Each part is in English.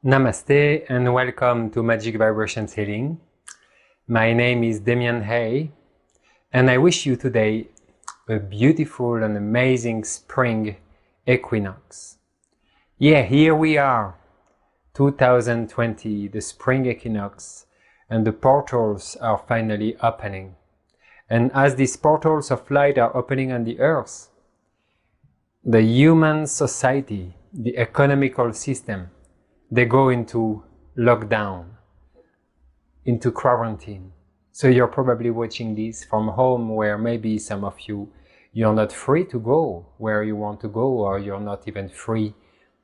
Namaste and welcome to Magic Vibrations Healing. My name is Damian Hay and I wish you today a beautiful and amazing spring equinox. Yeah, here we are, 2020, the spring equinox, and the portals are finally opening. And as these portals of light are opening on the earth, the human society, the economical system, they go into lockdown, into quarantine. So you're probably watching this from home where maybe some of you're not free to go where you want to go, or you're not even free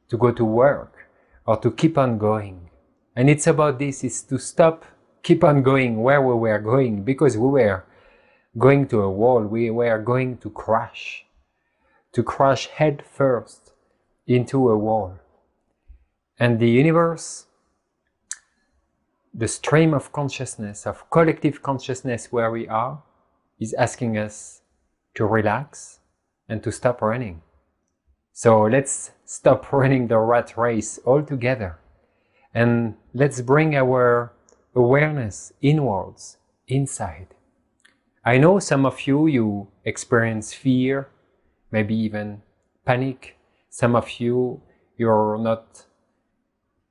to go to work or to keep on going. And it's about this, is to stop, keep on going where we were going, because we were going to a wall, we were going to crash head first into a wall. And the universe, the stream of consciousness, of collective consciousness where we are, is asking us to relax and to stop running. So let's stop running the rat race altogether. And let's bring our awareness inwards, inside. I know some of you experience fear, maybe even panic. Some of you're not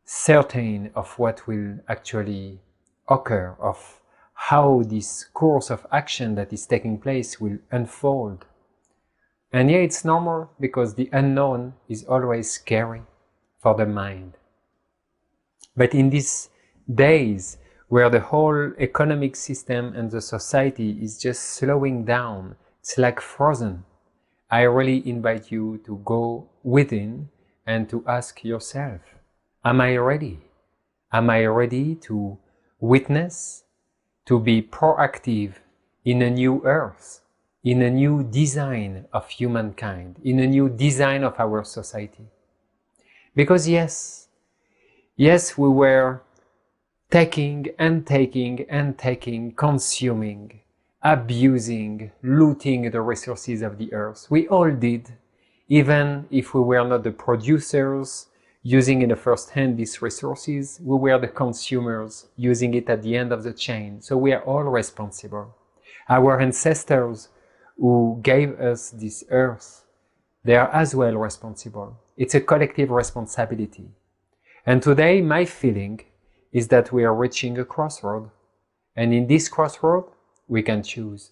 certain of what will actually occur, of how this course of action that is taking place will unfold. And yeah, it's normal, because the unknown is always scary for the mind. But in these days where the whole economic system and the society is just slowing down, it's like frozen, I really invite you to go within and to ask yourself, am I ready? Am I ready to witness, to be proactive in a new earth, in a new design of humankind, in a new design of our society? Because yes, we were taking and taking and taking, consuming, abusing, looting the resources of the earth. We all did, even if we were not the producers using in the first hand these resources, we were the consumers using it at the end of the chain. So we are all responsible. Our ancestors who gave us this earth, they are as well responsible. It's a collective responsibility. And today my feeling is that we are reaching a crossroad. And in this crossroad, we can choose.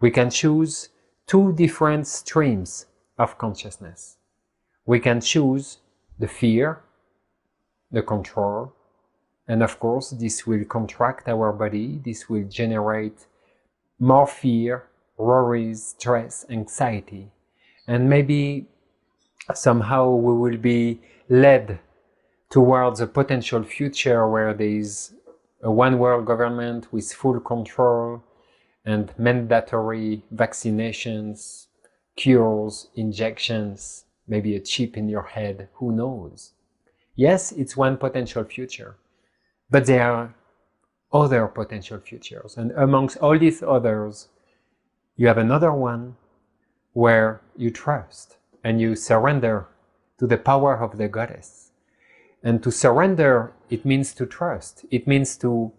We can choose two different streams of consciousness. We can choose the fear, the control, and of course this will contract our body, this will generate more fear, worries, stress, anxiety, and maybe somehow we will be led towards a potential future where there is a one world government with full control and mandatory vaccinations, cures, injections, maybe a chip in your head, who knows? Yes, it's one potential future, but there are other potential futures. And amongst all these others, you have another one where you trust and you surrender to the power of the goddess. And to surrender, it means to trust. It means to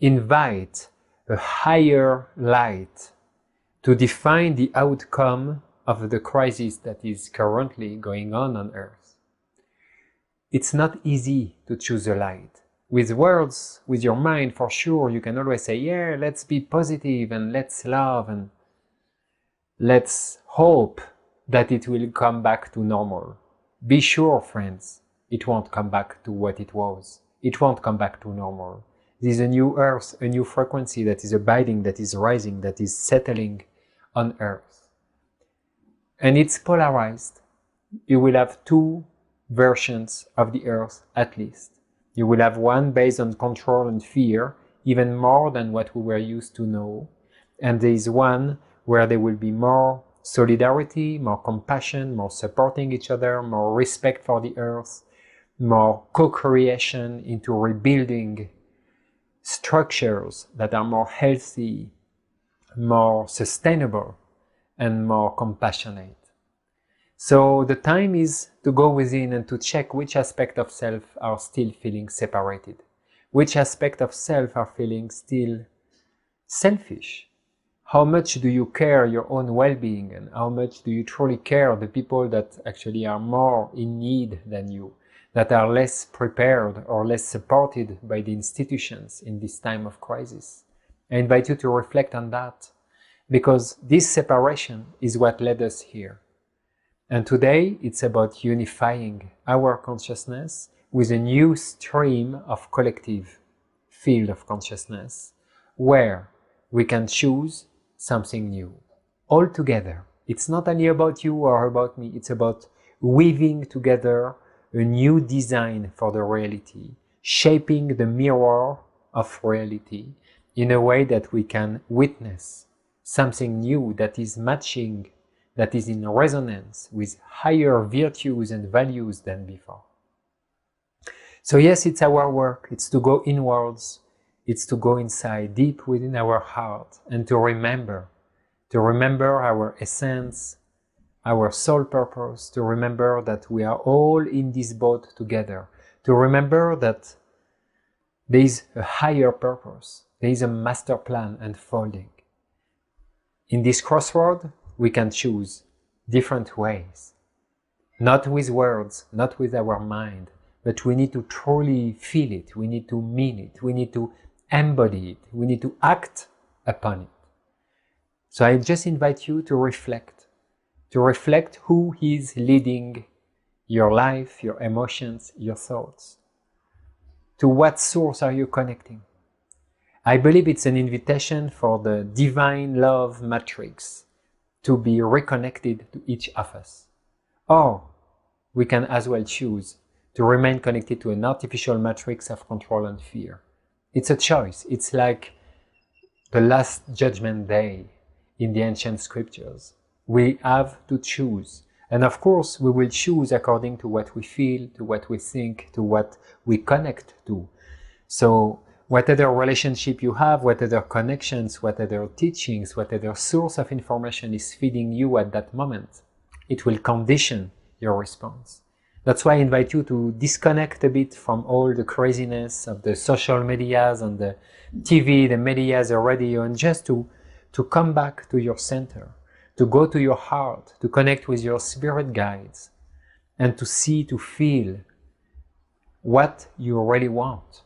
invite a higher light to define the outcome of the crisis that is currently going on Earth. It's not easy to choose a light. With words, with your mind, for sure, you can always say, yeah, let's be positive and let's love and let's hope that it will come back to normal. Be sure, friends, it won't come back to what it was. It won't come back to normal. This is a new Earth, a new frequency that is abiding, that is rising, that is settling on Earth. And it's polarized. You will have two versions of the earth at least. You will have one based on control and fear, even more than what we were used to know. And there is one where there will be more solidarity, more compassion, more supporting each other, more respect for the earth, more co-creation into rebuilding structures that are more healthy, more sustainable, and more compassionate. So the time is to go within and to check which aspect of self are still feeling separated, which aspect of self are feeling still selfish. How much do you care your own well-being, and how much do you truly care the people that actually are more in need than you, that are less prepared or less supported by the institutions in this time of crisis? I invite you to reflect on that, because this separation is what led us here. And today it's about unifying our consciousness with a new stream of collective field of consciousness, where we can choose something new all together. It's not only about you or about me, it's about weaving together a new design for the reality, shaping the mirror of reality in a way that we can witness something new that is matching, that is in resonance with higher virtues and values than before. So yes, it's our work, it's to go inwards, it's to go inside, deep within our heart, and to remember our essence, our soul purpose, to remember that we are all in this boat together, to remember that there is a higher purpose, there is a master plan unfolding. In this crossroad, we can choose different ways, not with words, not with our mind, but we need to truly feel it, we need to mean it, we need to embody it, we need to act upon it. So I just invite you to reflect who is leading your life, your emotions, your thoughts. To what source are you connecting? I believe it's an invitation for the divine love matrix to be reconnected to each of us. Or we can as well choose to remain connected to an artificial matrix of control and fear. It's a choice. It's like the last judgment day in the ancient scriptures. We have to choose. And of course, we will choose according to what we feel, to what we think, to what we connect to. So whatever relationship you have, whatever connections, whatever teachings, whatever source of information is feeding you at that moment, it will condition your response. That's why I invite you to disconnect a bit from all the craziness of the social medias and the TV, the medias, the radio, and just to come back to your center, to go to your heart, to connect with your spirit guides, and to see, to feel what you really want.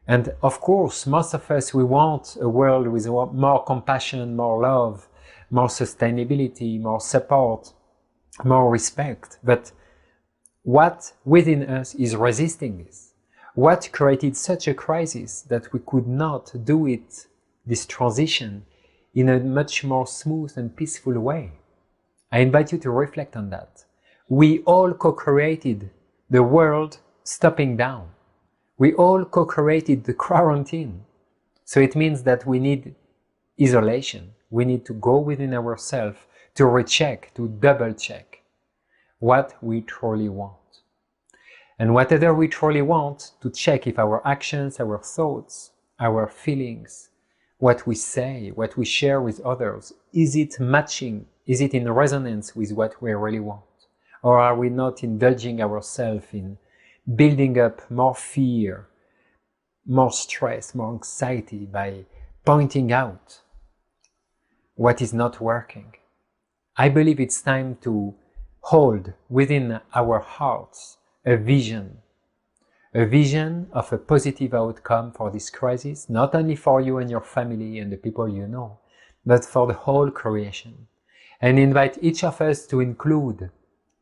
And of course, most of us, we want a world with more compassion, more love, more sustainability, more support, more respect. But what within us is resisting this? What created such a crisis that we could not do it, this transition, in a much more smooth and peaceful way? I invite you to reflect on that. We all co-created the world stopping down. We all co-created the quarantine. So it means that we need isolation. We need to go within ourselves to recheck, to double check what we truly want. And whatever we truly want, to check if our actions, our thoughts, our feelings, what we say, what we share with others, is it matching? Is it in resonance with what we really want? Or are we not indulging ourselves in building up more fear, more stress, more anxiety by pointing out what is not working? I believe it's time to hold within our hearts a vision of a positive outcome for this crisis, not only for you and your family and the people you know, but for the whole creation. And invite each of us to include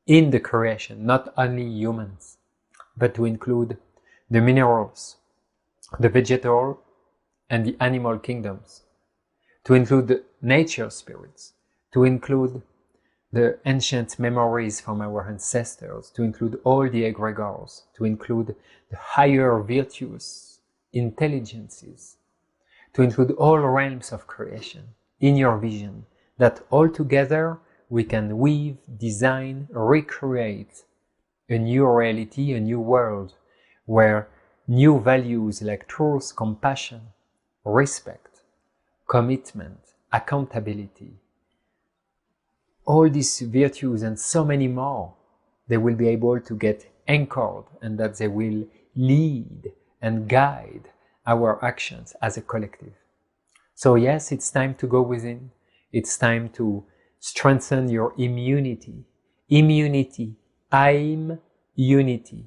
in the creation not only humans, but to include the minerals, the vegetal and the animal kingdoms, to include the nature spirits, to include the ancient memories from our ancestors, to include all the egregores, to include the higher virtues, intelligences, to include all realms of creation in your vision, that all together we can weave, design, recreate a new reality, a new world, where new values like truth, compassion, respect, commitment, accountability, all these virtues and so many more, they will be able to get anchored, and that they will lead and guide our actions as a collective. So yes, it's time to go within. It's time to strengthen your immunity. Immunity. I'm unity.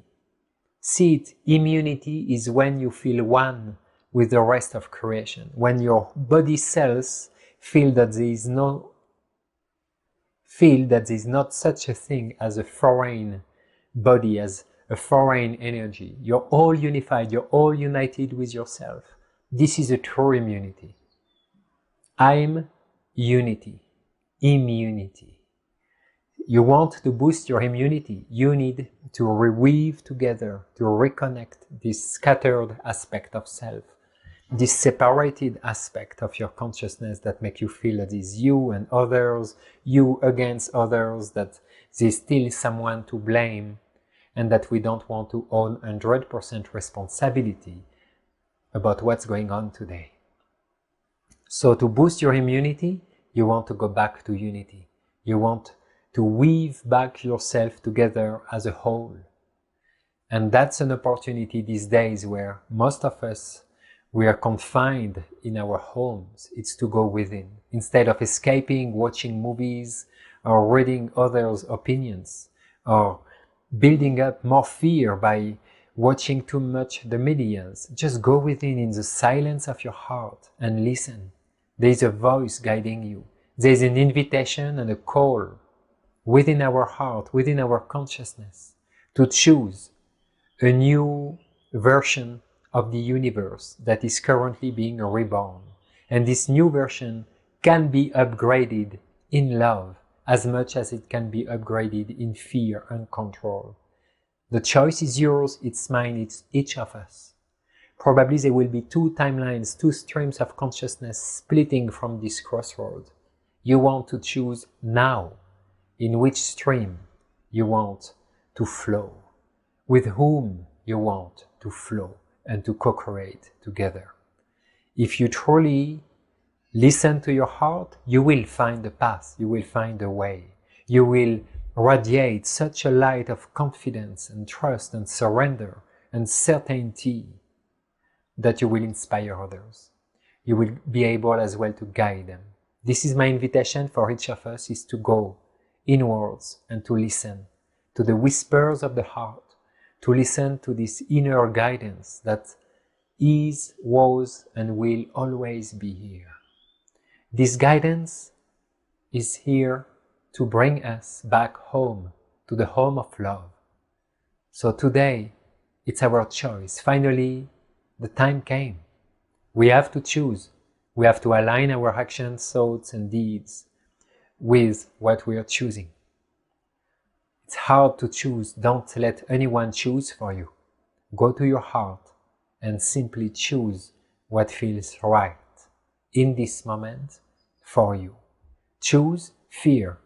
See it, immunity is when you feel one with the rest of creation. When your body cells feel that there is not such a thing as a foreign body, as a foreign energy. You're all unified, you're all united with yourself. This is a true immunity. I'm unity, immunity. You want to boost your immunity, you need to reweave together, to reconnect this scattered aspect of self, this separated aspect of your consciousness that make you feel that is you and others, you against others, that there's still someone to blame, and that we don't want to own 100% responsibility about what's going on today. So to boost your immunity, you want to go back to unity. You want to weave back yourself together as a whole. And that's an opportunity these days where most of us, we are confined in our homes. It's to go within. Instead of escaping, watching movies, or reading others' opinions, or building up more fear by watching too much the medias, just go within in the silence of your heart and listen. There is a voice guiding you. There is an invitation and a call within our heart, within our consciousness, to choose a new version of the universe that is currently being reborn. And this new version can be upgraded in love as much as it can be upgraded in fear and control. The choice is yours, it's mine, it's each of us. Probably there will be two timelines, two streams of consciousness splitting from this crossroad. You want to choose now in which stream you want to flow, with whom you want to flow and to co-create together. If you truly listen to your heart, you will find a path, you will find a way. You will radiate such a light of confidence and trust and surrender and certainty that you will inspire others. You will be able as well to guide them. This is my invitation for each of us, is to go inwards and to listen to the whispers of the heart, to listen to this inner guidance that is, was, and will always be here. This guidance is here to bring us back home, to the home of love. So today, it's our choice. Finally, the time came. We have to choose. We have to align our actions, thoughts, and deeds with what we are choosing. It's hard to choose. Don't let anyone choose for you. Go to your heart and simply choose what feels right in this moment for you. Choose fear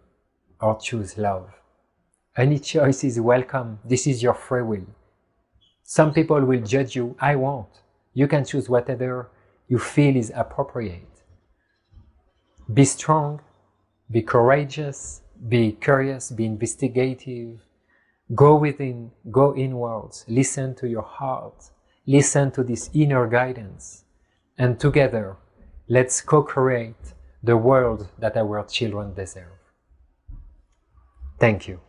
or choose love. Any choice is welcome. This is your free will. Some people will judge you. I won't. You can choose whatever you feel is appropriate. Be strong, be courageous, be curious, be investigative. Go within, go inwards, listen to your heart, listen to this inner guidance, and together, let's co-create the world that our children deserve. Thank you.